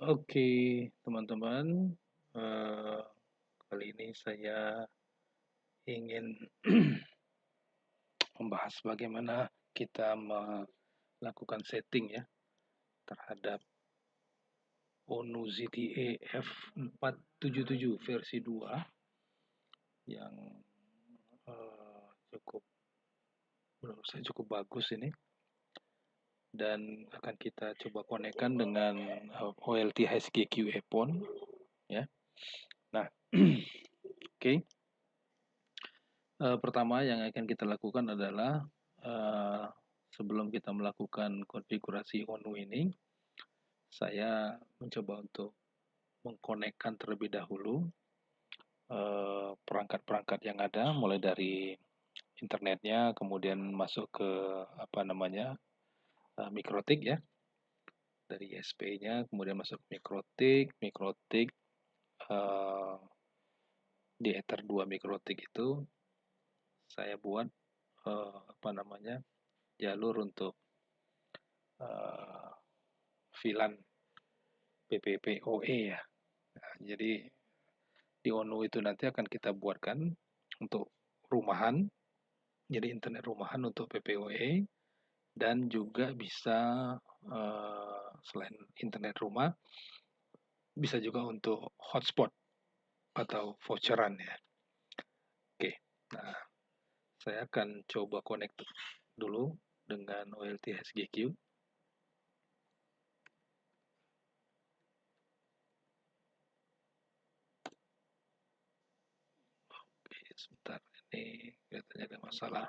Oke, teman-teman, eh, kali ini saya ingin membahas bagaimana kita melakukan setting ya terhadap ONU ZTE F477 versi 2 yang cukup menurut saya cukup bagus ini, dan akan kita coba konekkan dengan OLT HSGQ EPON ya. Nah, oke. Pertama yang akan kita lakukan adalah sebelum kita melakukan konfigurasi ONU ini, saya mencoba untuk mengkonekkan terlebih dahulu perangkat-perangkat yang ada, mulai dari internetnya, kemudian masuk ke mikrotik ya, dari ISP-nya, kemudian masuk ke mikrotik uh, di Ether 2 mikrotik itu saya buat jalur untuk uh, VLAN PPPoE ya. Nah, jadi di ONU itu nanti akan kita buatkan untuk rumahan, jadi internet rumahan untuk PPoE, dan juga bisa selain internet rumah, bisa juga untuk hotspot atau voucheran ya. Oke, nah saya akan coba connect dulu dengan OLT HGQ. Oke, sebentar, ini kelihatannya ada masalah.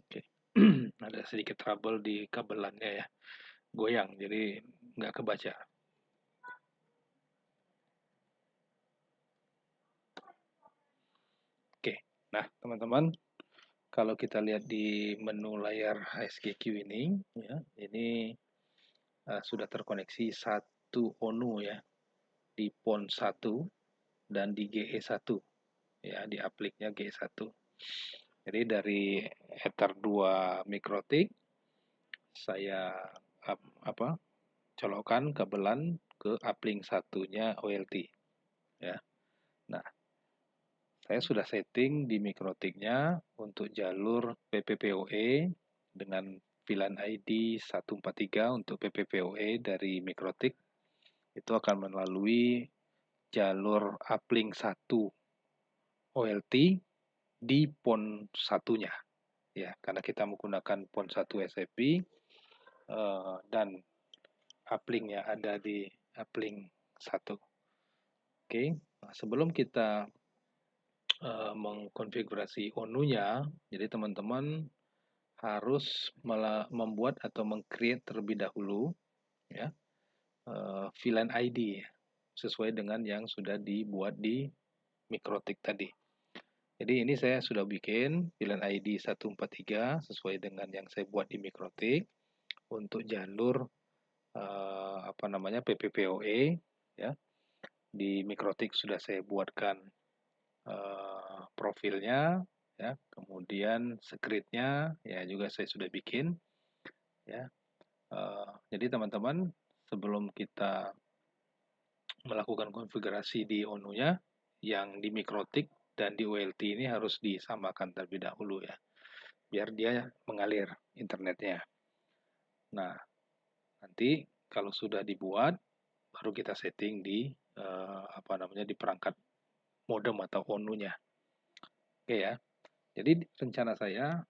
Oke, ada sedikit trouble di kabelannya ya, goyang, jadi nggak kebaca. Oke, nah teman-teman, kalau kita lihat di menu layar HSGQ ini, ya, ini sudah terkoneksi satu ONU ya, di PON 1 dan di GE1 ya, di apliknya GE1. Jadi dari Ether 2 mikrotik saya colokkan kabelan ke uplink satunya OLT ya. Nah, saya sudah setting di mikrotiknya untuk jalur PPPoE dengan VLAN ID 143 untuk PPPoE dari mikrotik. Itu akan melalui jalur uplink 1 OLT di PON satunya ya, karena kita menggunakan PON 1 SFP dan uplinknya ada di uplink 1. Oke, nah, sebelum kita mengkonfigurasi ONU-nya, jadi teman-teman harus membuat atau meng-create terlebih dahulu ya VLAN ID sesuai dengan yang sudah dibuat di mikrotik tadi. Jadi ini saya sudah bikin VLAN ID 143 sesuai dengan yang saya buat di mikrotik untuk jalur PPPoE ya. Di mikrotik sudah saya buatkan profilnya ya, kemudian scriptnya ya juga saya sudah bikin ya. Jadi teman-teman, sebelum kita melakukan konfigurasi di ONU-nya, yang di mikrotik dan di OLT ini harus disamakan terlebih dahulu ya, biar dia mengalir internetnya. Nah, nanti kalau sudah dibuat, baru kita setting di di perangkat modem atau ONU-nya. Oke ya. Jadi rencana saya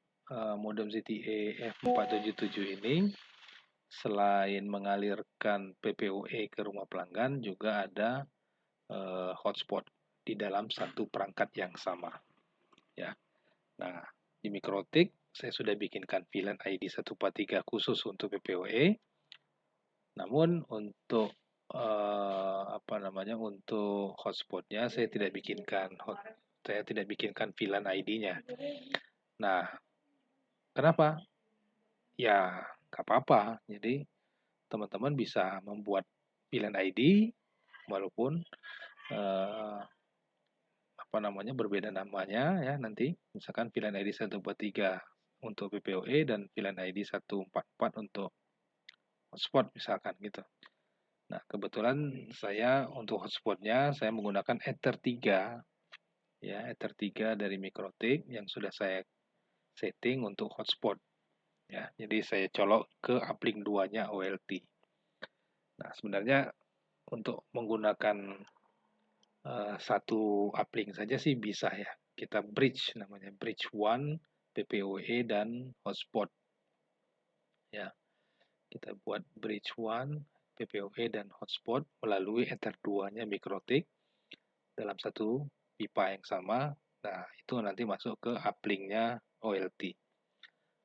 modem ZTE F477 ini selain mengalirkan PPOE ke rumah pelanggan, juga ada hotspot di dalam satu perangkat yang sama. Ya. Nah, di Mikrotik saya sudah bikinkan VLAN ID 143 khusus untuk PPOE. Namun untuk untuk hotspotnya saya tidak bikinkan VLAN ID-nya. Nah, kenapa? Ya, nggak apa-apa. Jadi teman-teman bisa membuat VLAN ID walaupun berbeda namanya ya nanti. Misalkan VLAN ID 143 untuk PPOE dan VLAN ID 144 untuk hotspot misalkan gitu. Nah, kebetulan saya untuk hotspotnya saya menggunakan Ether 3 ya, Ether 3 dari Mikrotik yang sudah saya setting untuk hotspot ya. Jadi saya colok ke uplink 2-nya OLT. Nah, sebenarnya untuk menggunakan satu uplink saja sih bisa ya. Kita bridge namanya, bridge 1, PPOE dan hotspot. Ya, kita buat bridge 1, PPOE dan hotspot melalui Ether 2-nya Mikrotik dalam satu pipa yang sama. Nah, itu nanti masuk ke uplink-nya OLT.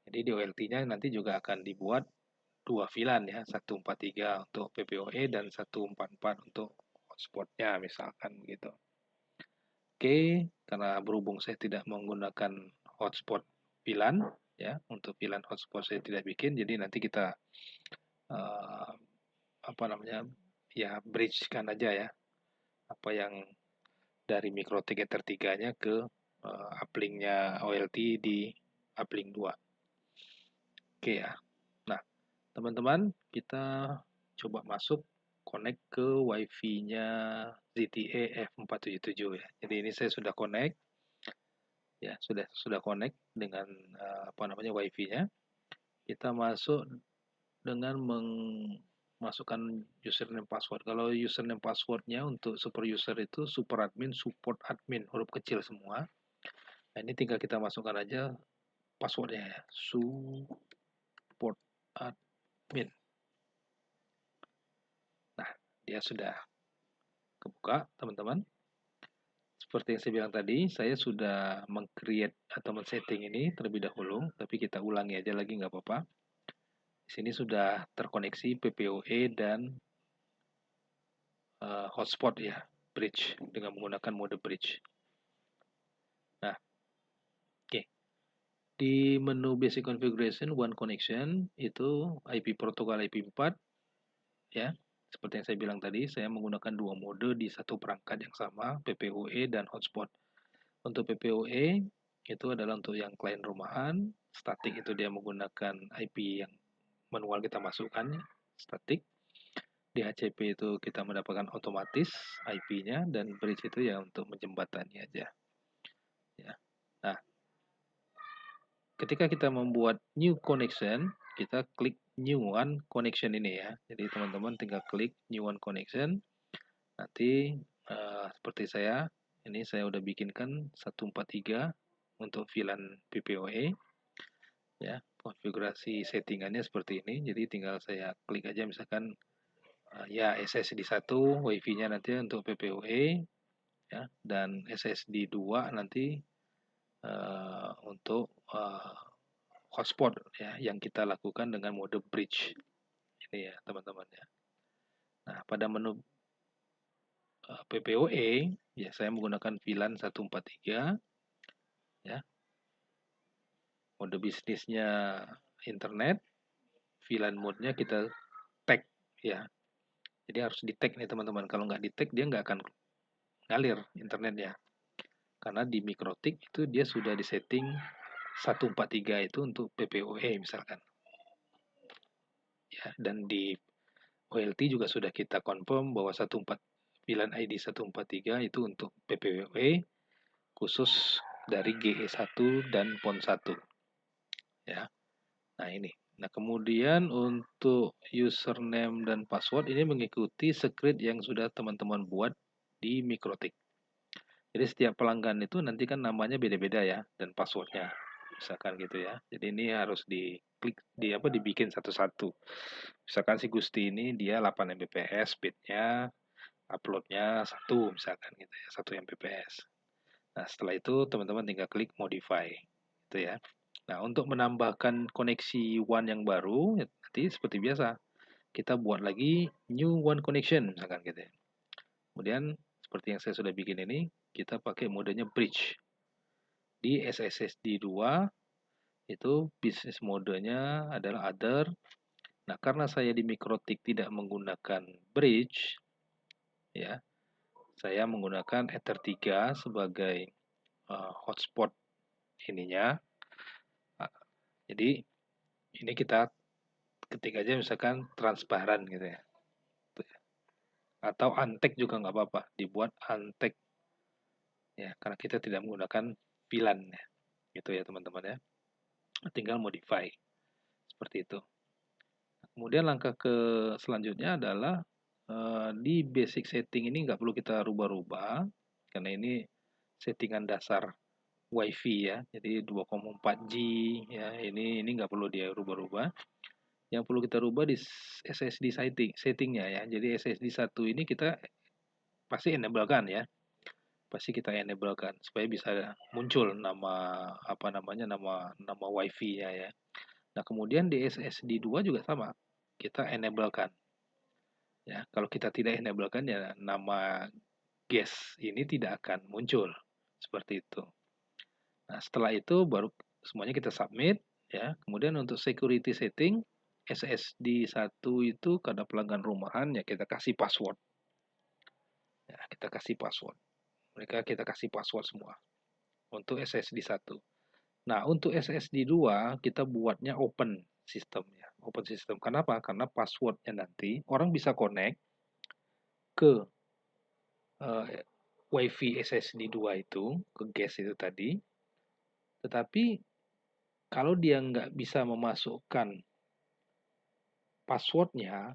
Jadi di OLT-nya nanti juga akan dibuat dua VLAN ya, 143 untuk PPOE dan 144 untuk hotspotnya misalkan gitu. Oke, karena berhubung saya tidak menggunakan hotspot VLAN ya, untuk VLAN hotspot saya tidak bikin, jadi nanti kita uh, bridge-kan aja ya, apa yang dari Mikrotik Ether 3-nya ke uplink-nya OLT di uplink 2. Oke ya. Nah, teman-teman, kita coba masuk connect ke WiFi-nya ZTE F477 ya. Jadi ini saya sudah connect ya, sudah connect dengan WiFi-nya. Kita masuk dengan memasukkan username password. Kalau username passwordnya untuk super user itu super admin, support admin, huruf kecil semua. Nah, ini tinggal kita masukkan aja passwordnya ya, support admin. Nah, dia sudah kebuka, teman-teman. Seperti yang saya bilang tadi, saya sudah meng-create atau men-setting ini terlebih dahulu, tapi kita ulangi aja lagi nggak apa-apa. Di sini sudah terkoneksi PPOE dan hotspot ya, bridge, dengan menggunakan mode bridge. Nah, oke. Di menu basic configuration, one connection, itu IP protokol IP4, ya. Seperti yang saya bilang tadi, saya menggunakan dua mode di satu perangkat yang sama, PPOE dan hotspot. Untuk PPOE, itu adalah untuk yang klien rumahan, statik itu dia menggunakan IP yang manual kita masukkan, statik. Di HCP itu kita mendapatkan otomatis IP-nya, dan bridge itu ya untuk menjembatani aja. Ya. Nah, ketika kita membuat new connection, kita klik new one connection ini ya. Jadi teman-teman tinggal klik new one connection. Nanti seperti ini saya udah bikinkan 143 untuk VLAN PPOE. Ya, konfigurasi settingannya seperti ini. Jadi tinggal saya klik aja misalkan ya SSD 1 WiFi-nya nanti untuk PPOE ya, dan SSD 2 nanti untuk hotspot ya yang kita lakukan dengan mode bridge. Ini ya, teman-teman ya. Nah, pada menu PPOE ya saya menggunakan VLAN 143 ya. Mode bisnisnya internet, VLAN mode-nya kita tag ya. Jadi harus di tag nih teman-teman. Kalau nggak di tag dia nggak akan ngalir internetnya. Karena di Mikrotik itu dia sudah disetting 143 itu untuk PPOE misalkan. Ya, dan di OLT juga sudah kita confirm bahwa 14 VLAN ID 143 itu untuk PPOE khusus dari GE1 dan PON1. Ya. Nah, ini. Nah, kemudian untuk username dan password ini mengikuti script yang sudah teman-teman buat di Mikrotik. Jadi setiap pelanggan itu nanti kan namanya beda-beda ya dan passwordnya. misalkan gitu ya. Jadi ini harus diklik dibikin satu-satu. Misalkan si Gusti ini dia 8 Mbps speednya, uploadnya 1 misalkan gitu ya, 1 Mbps. Nah, setelah itu teman-teman tinggal klik modify gitu ya. Nah, untuk menambahkan koneksi WAN yang baru, ya nanti seperti biasa, kita buat lagi new WAN connection misalkan gitu ya. Kemudian seperti yang saya sudah bikin ini, kita pakai modenya bridge. Di SSD 2 itu bisnis modenya adalah other. Nah, karena saya di Mikrotik tidak menggunakan bridge, ya, saya menggunakan Ether 3 sebagai hotspot ininya. Nah, jadi ini kita ketik aja misalkan transparan gitu ya. Atau untek juga nggak apa-apa, dibuat untek ya, karena kita tidak menggunakan VLAN ya. Gitu ya teman-teman ya. Tinggal modify seperti itu. Kemudian langkah ke selanjutnya adalah di basic setting ini nggak perlu kita rubah-rubah karena ini settingan dasar WiFi ya. Jadi 2,4G ya. Ini nggak perlu dia rubah-rubah. Yang perlu kita rubah di SSD settingnya ya. Jadi SSD 1 ini kita pasti enablekan ya. Pasti kita enablekan supaya bisa muncul nama apa namanya nama WiFi-nya ya. Nah, kemudian di SSD 2 juga sama. Kita enablekan. Ya, kalau kita tidak enablekan ya nama guest ini tidak akan muncul. Seperti itu. Nah, setelah itu baru semuanya kita submit ya. Kemudian untuk security setting SSD 1 itu karena pelanggan rumahan ya kita kasih password. Ya, kita kasih password. Mereka kita kasih password semua untuk SSD 1. Nah, untuk SSD 2 kita buatnya open system ya. Open system. Kenapa? Karena passwordnya nanti orang bisa connect ke WiFi SSD 2 itu, ke guest itu tadi. Tetapi kalau dia nggak bisa memasukkan passwordnya,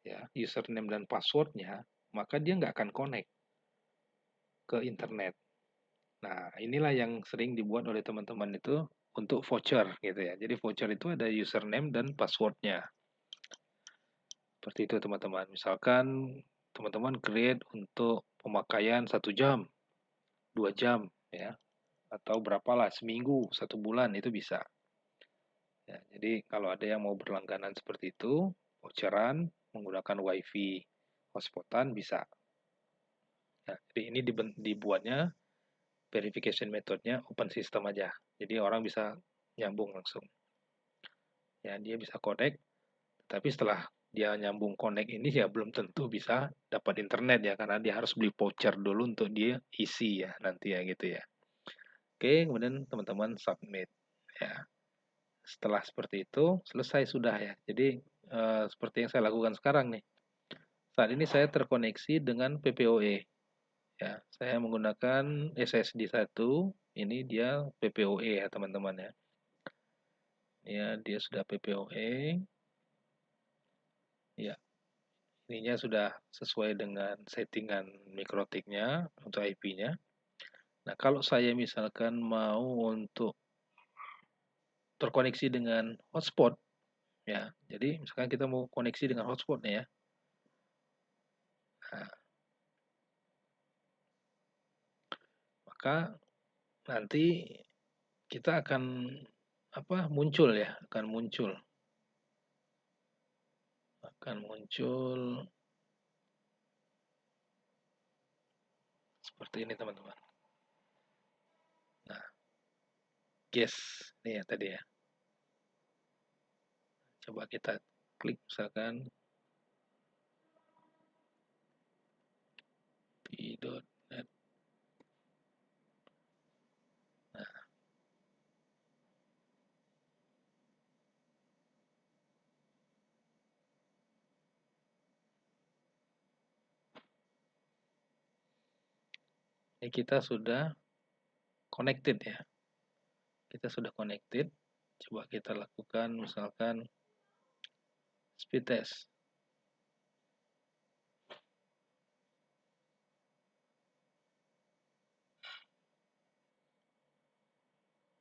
ya, username dan passwordnya, maka dia nggak akan connect ke internet. Nah, inilah yang sering dibuat oleh teman-teman itu untuk voucher gitu ya. Jadi voucher itu ada username dan passwordnya. Seperti itu teman-teman. Misalkan teman-teman create untuk pemakaian 1 jam, 2 jam, ya, atau berapalah seminggu, 1 bulan itu bisa. Ya, jadi kalau ada yang mau berlangganan seperti itu, voucheran menggunakan WiFi hotspotan bisa. Ya, jadi ini dibuatnya verification methodnya open system aja. Jadi orang bisa nyambung langsung. Ya, dia bisa connect, tapi setelah dia nyambung connect ini ya belum tentu bisa dapat internet ya karena dia harus beli voucher dulu untuk dia isi ya nanti ya gitu ya. Oke, kemudian teman-teman submit ya. Setelah seperti itu selesai sudah ya. Jadi seperti yang saya lakukan sekarang nih. Saat ini saya terkoneksi dengan PPOE. Ya, saya menggunakan SSD 1, ini dia PPOE ya teman-teman ya. Ya, dia sudah PPOE. Ya, ininya sudah sesuai dengan settingan mikrotiknya untuk IP-nya. Nah, kalau saya misalkan mau untuk terkoneksi dengan hotspot, ya, jadi misalkan kita mau koneksi dengan hotspotnya ya. Nah, maka nanti kita akan muncul ya, akan muncul seperti ini teman-teman. Nah, guest nih ya tadi ya. Coba kita klik misalkan p.net. Nah, ini kita sudah connected ya. Kita sudah connected. Coba kita lakukan misalkan speed test.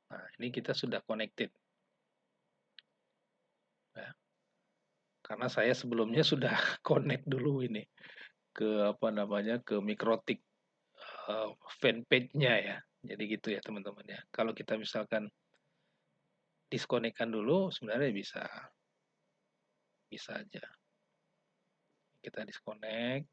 Nah, ini kita sudah connected. Ya. Karena saya sebelumnya sudah connect dulu ini ke apa namanya ke Mikrotik fanpage-nya ya. Jadi gitu ya teman-teman ya. Kalau kita misalkan diskonekkan dulu sebenarnya bisa bisa aja. Kita disconnect.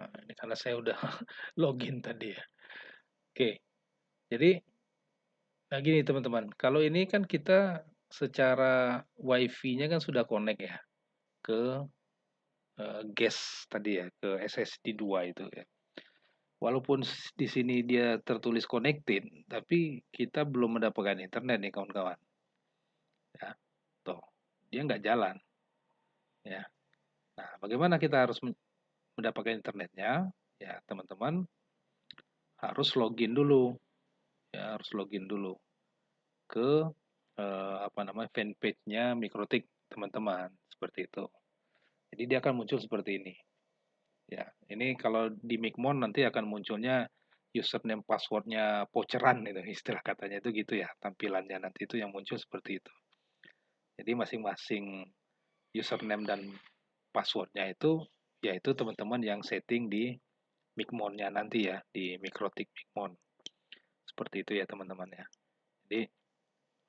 Nah, ini karena saya udah login tadi ya. Oke, jadi nah gini teman-teman, kalau ini kan kita secara WiFi-nya kan sudah connect ya ke gas tadi ya, ke SSD 2 itu ya. Walaupun di sini dia tertulis connected, tapi kita belum mendapatkan internet nih kawan-kawan. Ya, tuh, dia nggak jalan. Ya, nah bagaimana kita harus mendapatkan internetnya? Ya, teman-teman harus login dulu. Ya, harus login dulu ke apa namanya fanpage-nya Mikrotik teman-teman seperti itu. Jadi dia akan muncul seperti ini. Ya, ini kalau di Mikmon nanti akan munculnya username passwordnya poceran itu istilah katanya itu gitu ya tampilannya nanti itu yang muncul seperti itu. Jadi masing-masing username dan passwordnya itu yaitu teman-teman yang setting di Mikmonnya nanti ya di Mikrotik Mikmon seperti itu ya teman-teman ya. Jadi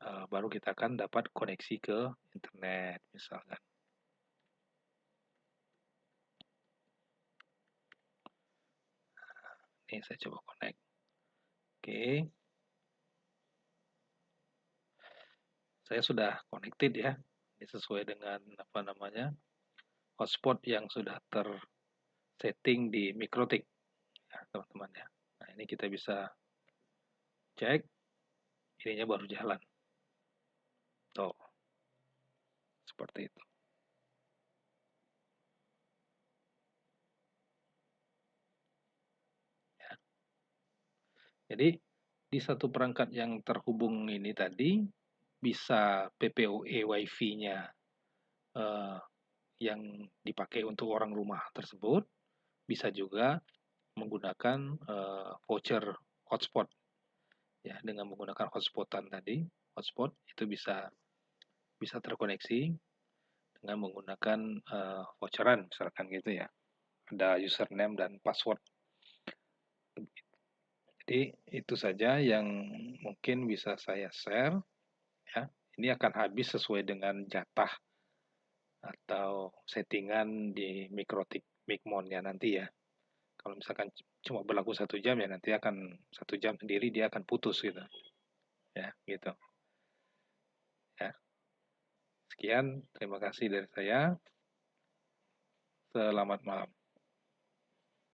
baru kita akan dapat koneksi ke internet misalkan. Ini saya coba connect. Oke, saya sudah connected ya. Ini sesuai dengan apa namanya hotspot yang sudah tersetting di Mikrotik ya teman-teman ya. Nah ini kita bisa cek, ininya baru jalan. Tuh, seperti itu. Ya. Jadi di satu perangkat yang terhubung ini tadi bisa PPOE WiFi-nya eh, yang dipakai untuk orang rumah tersebut, bisa juga menggunakan voucher hotspot ya dengan menggunakan hotspotan tadi hotspot itu bisa bisa terkoneksi dengan menggunakan voucheran misalkan gitu ya ada username dan password jadi itu saja yang mungkin bisa saya share ya ini akan habis sesuai dengan jatah atau settingan di Mikrotik Mikmonnya nanti ya kalau misalkan cuma berlaku 1 jam ya nanti akan 1 jam sendiri dia akan putus gitu ya gitu ya sekian terima kasih dari saya selamat malam